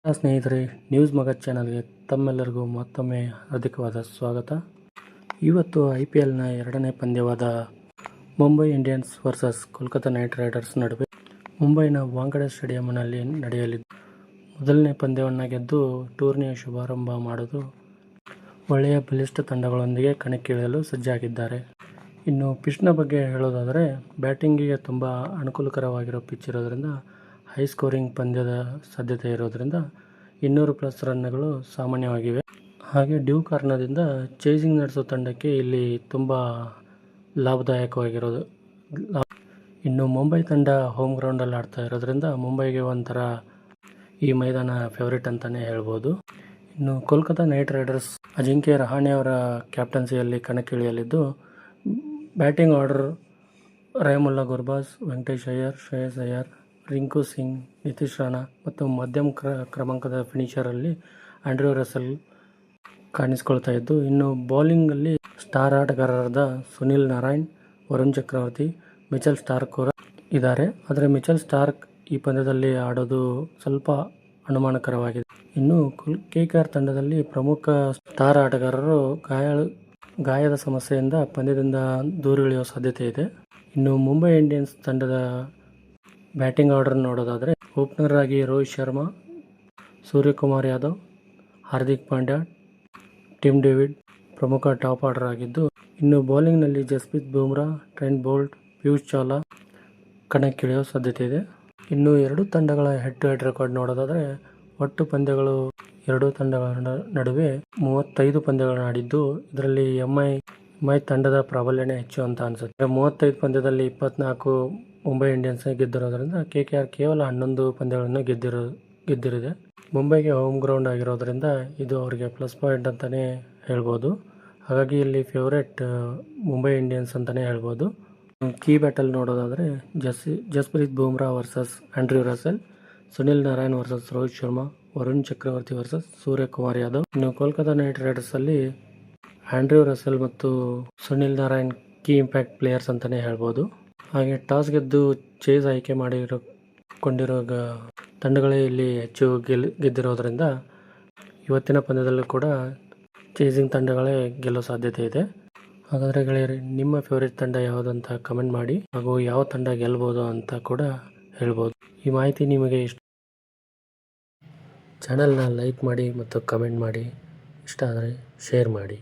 ಸ್ನೇಹಿತರೆ, ನ್ಯೂಸ್ ಮಗಜ್ ಚಾನಲ್ಗೆ ತಮ್ಮೆಲ್ಲರಿಗೂ ಮತ್ತೊಮ್ಮೆ ಹಾರ್ದಿಕವಾದ ಸ್ವಾಗತ. ಇವತ್ತು IPLನ ಎರಡನೇ ಪಂದ್ಯವಾದ Mumbai Indians versus Kolkata Knight Riders ನಡುವೆ ಮುಂಬೈನ ವಾಂಖೇಡೆ ಸ್ಟೇಡಿಯಂನಲ್ಲಿ ನಡೆಯಲಿದ್ದು, ಮೊದಲನೇ ಪಂದ್ಯವನ್ನು ಗೆದ್ದು ಟೂರ್ನಿಯ ಶುಭಾರಂಭ ಮಾಡಲು ಒಳ್ಳೆಯ ಬಲಿಷ್ಠ ತಂಡಗಳೊಂದಿಗೆ ಕಣಕ್ಕಿಳಿಯಲು ಸಜ್ಜಾಗಿದ್ದಾರೆ. ಇನ್ನು ಪಿಚ್ನ ಬಗ್ಗೆ ಹೇಳೋದಾದರೆ, ಬ್ಯಾಟಿಂಗಿಗೆ ತುಂಬ ಅನುಕೂಲಕರವಾಗಿರೋ ಪಿಚ್ ಇರೋದರಿಂದ ಹೈ ಸ್ಕೋರಿಂಗ್ ಪಂದ್ಯದ ಸಾಧ್ಯತೆ ಇರೋದರಿಂದ 200+ ರನ್ಗಳು ಸಾಮಾನ್ಯವಾಗಿವೆ. ಹಾಗೆ ಡ್ಯೂ ಕಾರಣದಿಂದ ಚೇಸಿಂಗ್ ನಡೆಸೋ ತಂಡಕ್ಕೆ ಇಲ್ಲಿ ತುಂಬ ಲಾಭದಾಯಕವಾಗಿರೋದು. ಇನ್ನು ಮುಂಬೈ ತಂಡ ಹೋಮ್ ಗ್ರೌಂಡಲ್ಲಿ ಆಡ್ತಾ ಇರೋದ್ರಿಂದ ಮುಂಬೈಗೆ ಒಂಥರ ಈ ಮೈದಾನ ಫೇವರಿಟ್ ಅಂತಲೇ ಹೇಳ್ಬೋದು. ಇನ್ನು ಕೋಲ್ಕತಾ ನೈಟ್ ರೈಡರ್ಸ್ ಅಜಿಂಕ್ಯ ರಹಾನೆ ಅವರ ಕ್ಯಾಪ್ಟನ್ಸಿಯಲ್ಲಿ ಕಣಕ್ಕಿಳಿಯಲಿದ್ದು, ಬ್ಯಾಟಿಂಗ್ ಆರ್ಡರ್ ರಹಿಮುಲ್ಲಾ ಗುರ್ಬಾಜ್, ವೆಂಕಟೇಶ್ ಅಯ್ಯರ್, ಶ್ರೇಯಸ್ ಅಯ್ಯರ್, ರಿಂಕು ಸಿಂಗ್, ನಿತೀಶ್ ರಾಣಾ ಮತ್ತು ಮಧ್ಯಮ ಕ್ರಮಾಂಕದ ಫಿನಿಷರಲ್ಲಿ ಆಂಡ್ರೂ ರಸೆಲ್ ಕಾಣಿಸಿಕೊಳ್ತಾ ಇದ್ದು, ಇನ್ನು ಬೌಲಿಂಗಲ್ಲಿ ಸ್ಟಾರ್ ಆಟಗಾರರಾದ ಸುನಿಲ್ ನಾರಾಯಣ್, ವರುಣ್ ಚಕ್ರವರ್ತಿ, ಮಿಚೆಲ್ ಸ್ಟಾರ್ಕ್ ಕೂಡ ಇದ್ದಾರೆ. ಆದರೆ ಮಿಚೆಲ್ ಸ್ಟಾರ್ಕ್ ಈ ಪಂದ್ಯದಲ್ಲಿ ಆಡೋದು ಸ್ವಲ್ಪ ಅನುಮಾನಕರವಾಗಿದೆ. ಇನ್ನು KKR ತಂಡದಲ್ಲಿ ಪ್ರಮುಖ ಸ್ಟಾರ್ ಆಟಗಾರರು ಗಾಯದ ಸಮಸ್ಯೆಯಿಂದ ಪಂದ್ಯದಿಂದ ದೂರುಳಿಯುವ ಸಾಧ್ಯತೆ ಇದೆ. ಇನ್ನು ಮುಂಬೈ ಇಂಡಿಯನ್ಸ್ ತಂಡದ ಬ್ಯಾಟಿಂಗ್ ಆರ್ಡರ್ ನೋಡೋದಾದರೆ, ಓಪನರ್ ಆಗಿ ರೋಹಿತ್ ಶರ್ಮಾ, ಸೂರ್ಯಕುಮಾರ್ ಯಾದವ್, ಹಾರ್ದಿಕ್ ಪಾಂಡ್ಯ, ಟಿಮ್ ಡೇವಿಡ್ ಪ್ರಮುಖ ಟಾಪ್ ಆರ್ಡರ್ ಆಗಿದ್ದು, ಇನ್ನು ಬೌಲಿಂಗ್ನಲ್ಲಿ ಜಸ್ಪ್ರೀತ್ ಬುಮ್ರಾ, ಟ್ರೆಂಟ್ ಬೋಲ್ಟ್, ಪಿಯೂಷ್ ಚಾವ್ಲಾ ಕಣಕ್ಕಿಳಿಯುವ ಸಾಧ್ಯತೆ ಇದೆ. ಇನ್ನು ಎರಡೂ ತಂಡಗಳ ಹೆಡ್ ಟು ಹೆಡ್ ರೆಕಾರ್ಡ್ ನೋಡೋದಾದರೆ, ಒಟ್ಟು ಪಂದ್ಯಗಳು ಎರಡೂ ತಂಡಗಳ ನಡುವೆ 35 ಪಂದ್ಯಗಳನ್ನು ಆಡಿದ್ದು, ಇದರಲ್ಲಿ ಎಂಐ ತಂಡದ ಪ್ರಾಬಲ್ಯನೇ ಹೆಚ್ಚು ಅಂತ ಅನಿಸುತ್ತೆ. 35 ಪಂದ್ಯದಲ್ಲಿ 24 ಮುಂಬೈ ಇಂಡಿಯನ್ಸ್ ಗೆದ್ದಿರೋದ್ರಿಂದ KKR ಕೇವಲ 11 ಪಂದ್ಯಗಳನ್ನು ಗೆದ್ದಿರಿದೆ. ಮುಂಬೈಗೆ ಹೋಮ್ ಗ್ರೌಂಡ್ ಆಗಿರೋದ್ರಿಂದ ಇದು ಅವರಿಗೆ ಪ್ಲಸ್ ಪಾಯಿಂಟ್ ಅಂತಲೇ ಹೇಳ್ಬೋದು. ಹಾಗಾಗಿ ಇಲ್ಲಿ ಫೇವರೇಟ್ ಮುಂಬೈ ಇಂಡಿಯನ್ಸ್ ಅಂತಲೇ ಹೇಳ್ಬೋದು. ಕೀ ಬ್ಯಾಟಲ್ ನೋಡೋದಾದರೆ, Jasprit Bumrah versus Andre Russell, Sunil Narayan versus Rohit Sharma, Varun Chakravarthy versus Suryakumar Yadav. ಇನ್ನು ಕೋಲ್ಕತಾ ನೈಟ್ ರೈಡರ್ಸಲ್ಲಿ ಆಂಡ್ರೂ ರಸೆಲ್ ಮತ್ತು Sunil Narayan key impact players ಅಂತಲೇ ಹೇಳ್ಬೋದು. ಹಾಗೆ ಟಾಸ್ ಗೆದ್ದು ಚೇಸ್ ಆಯ್ಕೆ ಮಾಡಿಕೊಂಡಿರೋ ತಂಡಗಳೇ ಇಲ್ಲಿ ಹೆಚ್ಚು ಗೆದ್ದಿರೋದ್ರಿಂದ ಇವತ್ತಿನ ಪಂದ್ಯದಲ್ಲೂ ಕೂಡ ಚೇಸಿಂಗ್ ತಂಡಗಳೇ ಗೆಲ್ಲೋ ಸಾಧ್ಯತೆ ಇದೆ. ಹಾಗಾದರೆ ಗೆಳೆಯರೆ, ನಿಮ್ಮ ಫೇವರೇಟ್ ತಂಡ ಯಾವುದಂತ ಕಮೆಂಟ್ ಮಾಡಿ, ಹಾಗೂ ಯಾವ ತಂಡ ಗೆಲ್ಬೋದು ಅಂತ ಕೂಡ ಹೇಳ್ಬೋದು. ಈ ಮಾಹಿತಿ ನಿಮಗೆ ಚಾನಲ್ನ ಲೈಕ್ ಮಾಡಿ ಮತ್ತು ಕಮೆಂಟ್ ಮಾಡಿ, ಇಷ್ಟ ಆದರೆ ಶೇರ್ ಮಾಡಿ.